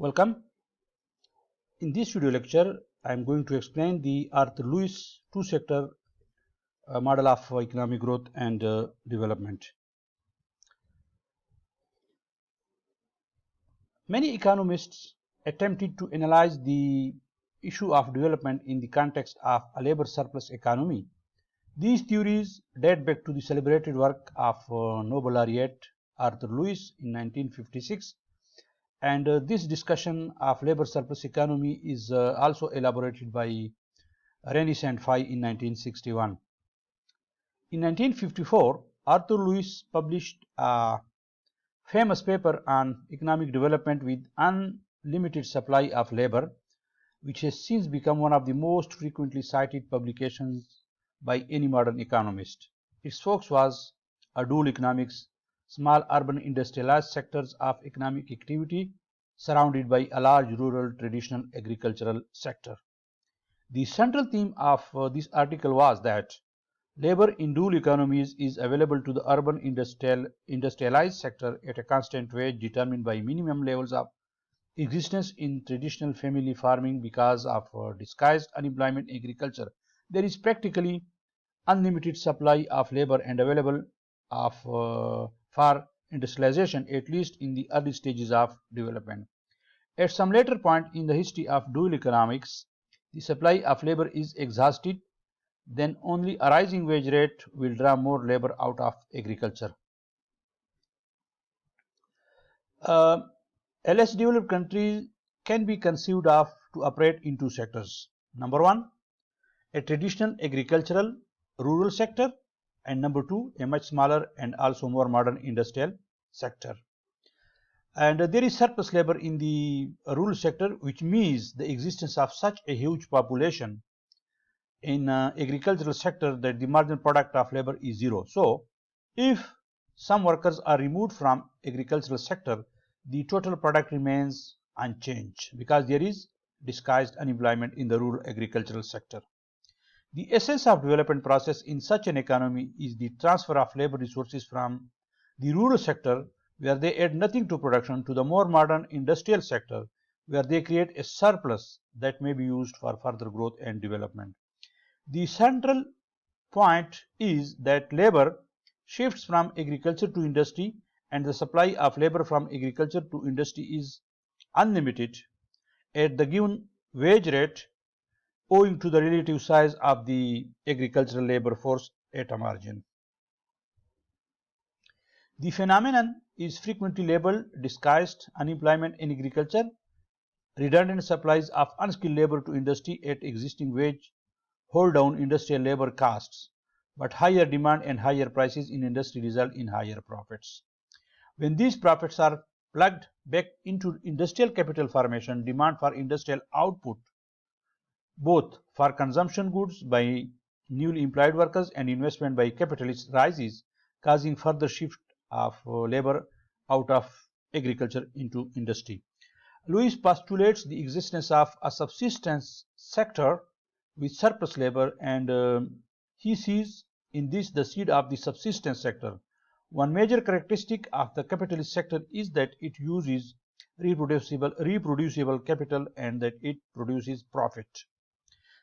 Welcome. In this video lecture, I am going to explain the Arthur Lewis two-sector model of economic growth and development. Many economists attempted to analyze the issue of development in the context of a labor surplus economy. These theories date back to the celebrated work of Nobel laureate Arthur Lewis in 1956. And this discussion of labor surplus economy is also elaborated by Rennie and Fay in 1961. In 1954, Arthur Lewis published a famous paper on economic development with unlimited supply of labor, which has since become one of the most frequently cited publications by any modern economist. Its focus was a dual economics, small urban industrialized sectors of economic activity surrounded by a large rural traditional agricultural sector. The central theme of this article was that labor in dual economies is available to the urban industrialized sector at a constant wage determined by minimum levels of existence in traditional family farming. Because of disguised unemployment in agriculture, there is practically unlimited supply of labor and available for industrialization, at least in the early stages of development. At some later point in the history of dual economics, the supply of labor is exhausted, then only a rising wage rate will draw more labor out of agriculture. Less developed countries can be conceived of to operate in two sectors. Number one, a traditional agricultural rural sector, and number two, a much smaller and also more modern industrial sector. And there is surplus labor in the rural sector, which means the existence of such a huge population in agricultural sector that the marginal product of labor is zero. So if some workers are removed from agricultural sector, the total product remains unchanged because there is disguised unemployment in the rural agricultural sector. The essence of development process in such an economy is the transfer of labor resources from the rural sector, where they add nothing to production, to the more modern industrial sector, where they create a surplus that may be used for further growth and development. The central point is that labor shifts from agriculture to industry, and the supply of labor from agriculture to industry is unlimited at the given wage rate, owing to the relative size of the agricultural labor force at a margin. The phenomenon is frequently labeled disguised unemployment in agriculture. Redundant supplies of unskilled labor to industry at existing wage hold down industrial labor costs, but higher demand and higher prices in industry result in higher profits. When these profits are plugged back into industrial capital formation, demand for industrial output, both for consumption goods by newly employed workers and investment by capitalists, rises, causing further shift of labor out of agriculture into industry. Lewis postulates the existence of a subsistence sector with surplus labor, and he sees in this the seed of the subsistence sector. One major characteristic of the capitalist sector is that it uses reproducible capital and that it produces profit.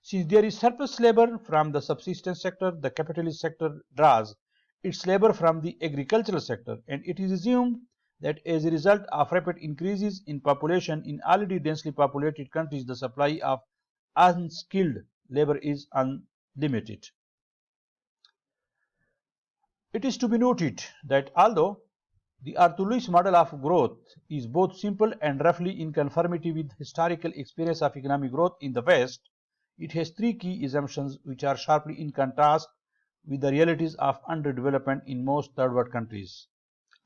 Since there is surplus labor from the subsistence sector, the capitalist sector draws its labor from the agricultural sector, and it is assumed that as a result of rapid increases in population in already densely populated countries, the supply of unskilled labor is unlimited. It is to be noted that although the Arthur Lewis model of growth is both simple and roughly in conformity with historical experience of economic growth in the West, it has three key assumptions which are sharply in contrast with the realities of underdevelopment in most third world countries.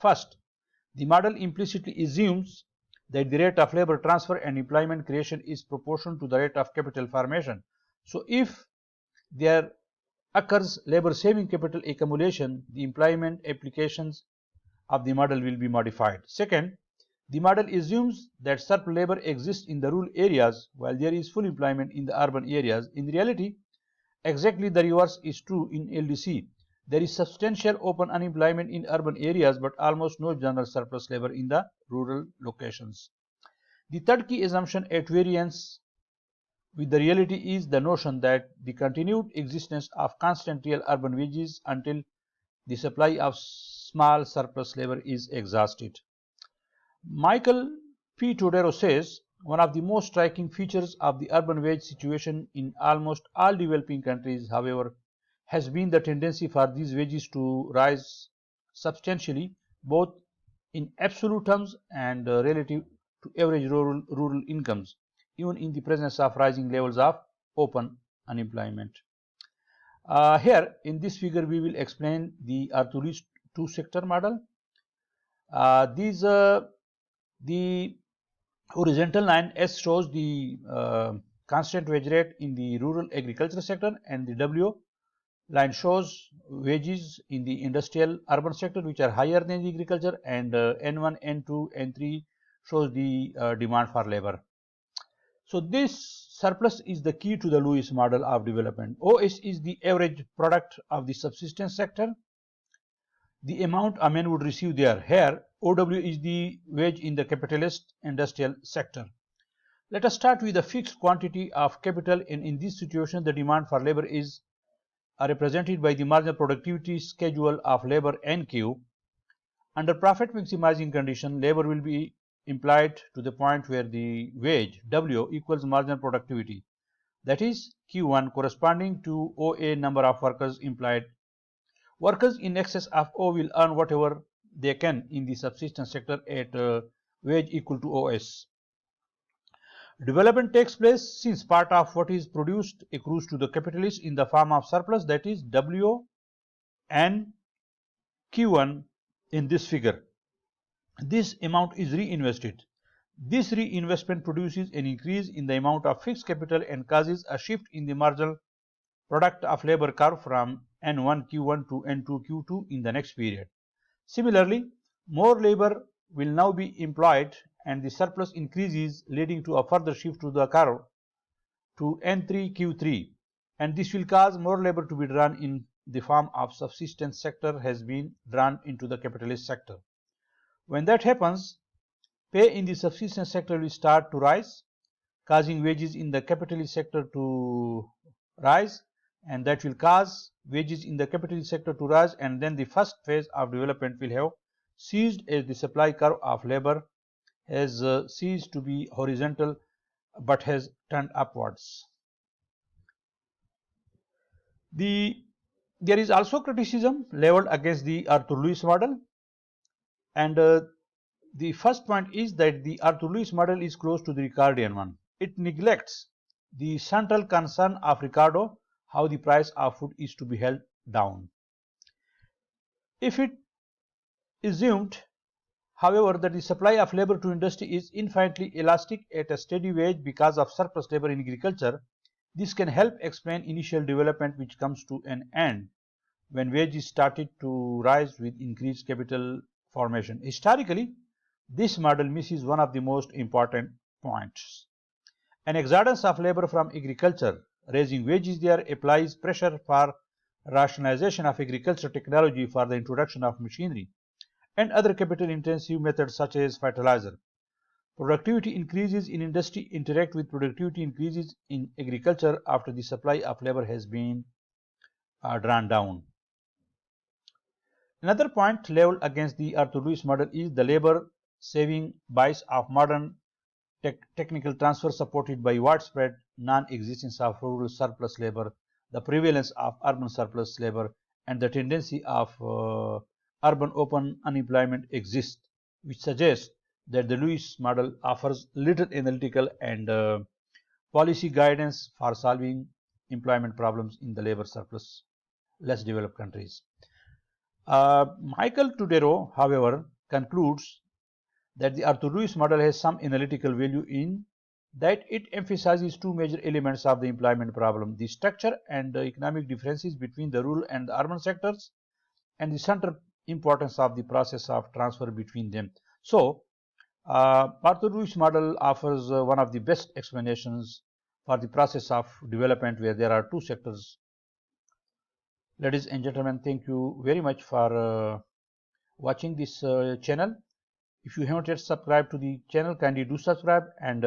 First, the model implicitly assumes that the rate of labor transfer and employment creation is proportional to the rate of capital formation. So if there occurs labor saving capital accumulation, the employment applications of the model will be modified. Second, the model assumes that surplus labor exists in the rural areas while there is full employment in the urban areas. In reality, exactly the reverse is true in LDC. There is substantial open unemployment in urban areas but almost no general surplus labor in the rural locations. The third key assumption at variance with the reality is the notion that the continued existence of constant real urban wages until the supply of small surplus labor is exhausted. Michael P. Todero says one of the most striking features of the urban wage situation in almost all developing countries, however, has been the tendency for these wages to rise substantially, both in absolute terms and relative to average rural incomes, even in the presence of rising levels of open unemployment. Here, in this figure, we will explain the Arthur's two-sector model. The horizontal line S shows the constant wage rate in the rural agriculture sector, and the W line shows wages in the industrial urban sector, which are higher than the agriculture, and N1, N2, N3 shows the demand for labor. So this surplus is the key to the Lewis model of development. OS is the average product of the subsistence sector, the amount a man would receive there. Here, OW is the wage in the capitalist industrial sector. Let us start with a fixed quantity of capital, and in this situation, the demand for labor is represented by the marginal productivity schedule of labor NQ. Under profit maximizing condition, labor will be implied to the point where the wage W equals marginal productivity, that is Q1 corresponding to OA number of workers implied. Workers in excess of O will earn whatever they can in the subsistence sector at wage equal to OS. Development takes place since part of what is produced accrues to the capitalist in the form of surplus, that is W and Q1 in this figure. This amount is reinvested. This reinvestment produces an increase in the amount of fixed capital and causes a shift in the marginal product of labor curve from N1 Q1 to N2 Q2 in the next period. Similarly, more labor will now be employed and the surplus increases, leading to a further shift to the curve to N3 Q3, and this will cause more labor to be drawn in the form of subsistence sector has been drawn into the capitalist sector. When that happens, pay in the subsistence sector will start to rise, causing wages in the capitalist sector to rise, and that will cause wages in the capitalist sector to rise, and then the first phase of development will have ceased as the supply curve of labor has ceased to be horizontal but has turned upwards. There is also criticism leveled against the Arthur-Lewis model, and the first point is that the Arthur-Lewis model is close to the Ricardian one. It neglects the central concern of Ricardo, how the price of food is to be held down. If it assumed, however, that the supply of labor to industry is infinitely elastic at a steady wage because of surplus labor in agriculture, this can help explain initial development which comes to an end when wages started to rise with increased capital formation. Historically, this model misses one of the most important points. An exodus of labor from agriculture, raising wages there, applies pressure for rationalization of agriculture technology for the introduction of machinery and other capital-intensive methods such as fertilizer. Productivity increases in industry interact with productivity increases in agriculture after the supply of labor has been drawn down. Another point leveled against the Arthur-Lewis model is the labor-saving bias of modern technical transfer supported by widespread non-existence of rural surplus labor, the prevalence of urban surplus labor, and the tendency of urban open unemployment exists, which suggests that the Lewis model offers little analytical and policy guidance for solving employment problems in the labor surplus less developed countries. Michael Tudero, however, concludes that the Arthur-Lewis model has some analytical value in that it emphasizes two major elements of the employment problem: the structure and the economic differences between the rural and the urban sectors, and the central importance of the process of transfer between them. So, Arthur-Lewis model offers one of the best explanations for the process of development where there are two sectors. Ladies and gentlemen, thank you very much for watching this channel. If you haven't yet subscribed to the channel, kindly do subscribe and